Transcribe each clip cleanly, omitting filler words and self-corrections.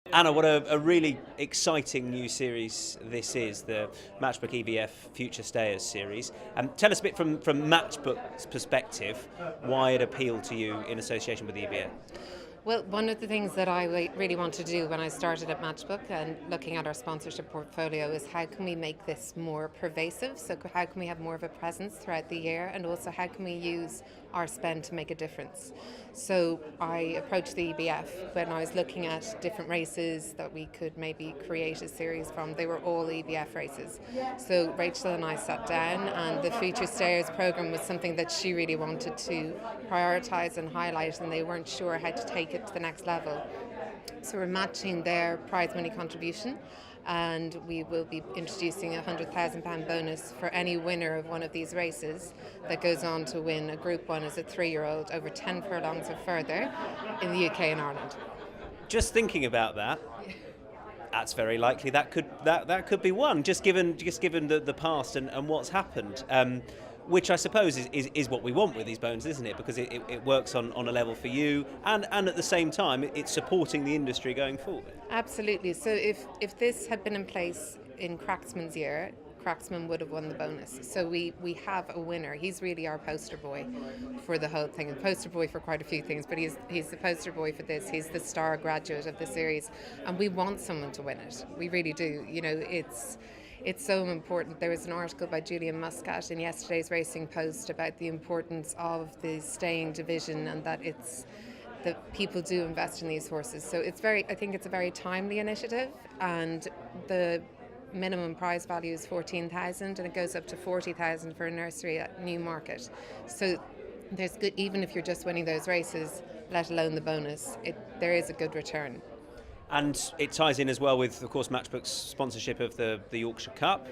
Anna, what a really exciting new series this is, the Matchbook EBF Future Stayers series. Tell us a bit from Matchbook's perspective why it appealed to you in association with the EBF. Well, one of the things that I really want to do when I started at Matchbook and looking at our sponsorship portfolio is how can we make this more pervasive? So how can we have more of a presence throughout the year, and also how can we use our spend to make a difference? So I approached the EBF when I was looking at different races that we could maybe create a series from. They were all EBF races. So Rachel and I sat down, and the Future Stayers program was something that she really wanted to prioritise and highlight, and they weren't sure how to take it to the next level. So we're matching their prize money contribution, and we will be introducing a £100,000 bonus for any winner of one of these races that goes on to win a Group 1 as a 3-year-old over 10 furlongs or further in the UK and Ireland. Just thinking about that, that's very likely that could be one, just given the past and what's happened. Which I suppose is what we want with these bonuses, isn't it? Because it works on a level for you, and at the same time it's supporting the industry going forward. Absolutely. So if this had been in place in Cracksman's year, Cracksman would have won the bonus. So we have a winner. He's really our poster boy for the whole thing, and poster boy for quite a few things, but he's the poster boy for this. He's the star graduate of the series, and we want someone to win it. We really do. You know, it's so important. There was an article by Julian Muscat in yesterday's Racing Post about the importance of the staying division, and that people do invest in these horses. So I think it's a very timely initiative, and the minimum prize value is 14,000, and it goes up to 40,000 for a nursery at Newmarket. So there's good, even if you're just winning those races, let alone the bonus, there is a good return. And it ties in as well with, of course, Matchbook's sponsorship of the Yorkshire Cup,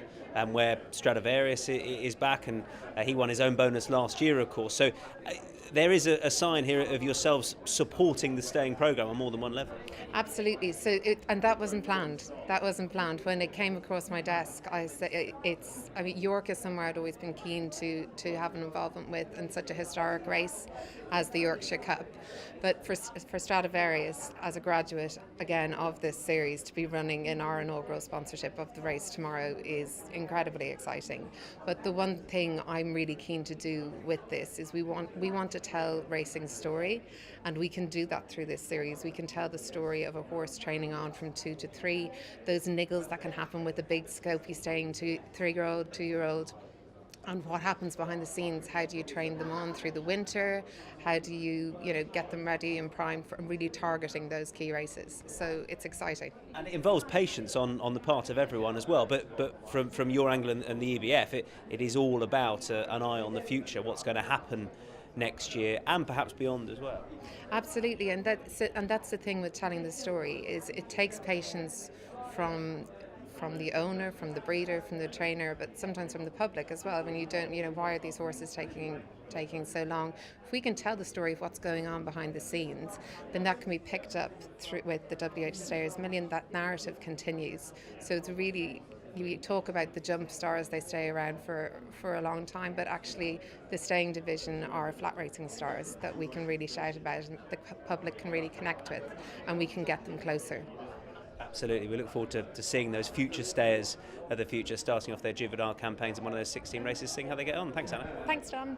where Stradivarius is back, and he won his own bonus last year, of course. So there is a sign here of yourselves supporting the staying programme on more than one level. Absolutely. So and that wasn't planned. That wasn't planned. When it came across my desk, I said York is somewhere I'd always been keen to have an involvement with, and such a historic race as the Yorkshire Cup. But for Stradivarius, as a graduate again of this series, to be running in our inaugural sponsorship of the race tomorrow is incredibly exciting. But the one thing I'm really keen to do with this is we want to tell racing's story, and we can do that through this series. We can tell the story of a horse training on from 2 to 3, those niggles that can happen with a big scopy staying to 3-year-old, 2-year-old, and what happens behind the scenes. How do you train them on through the winter? How do you get them ready and primed for really targeting those key races? So it's exciting. And it involves patience on the part of everyone as well. But from your angle and the EBF, it is all about an eye on the future, what's going to happen next year and perhaps beyond as well. Absolutely, and that's the thing with telling the story, is it takes patience from the owner, from the breeder, from the trainer, but sometimes from the public as well. When you don't, why are these horses taking so long? If we can tell the story of what's going on behind the scenes, then that can be picked up with the WH Stayers Million. That narrative continues. So it's really, you talk about the jump stars, they stay around for a long time, but actually the staying division are flat racing stars that we can really shout about, and the public can really connect with, and we can get them closer. Absolutely. We look forward to seeing those future stayers of the future starting off their juvenile campaigns in one of those 16 races, seeing how they get on. Thanks, Anna. Thanks, Tom.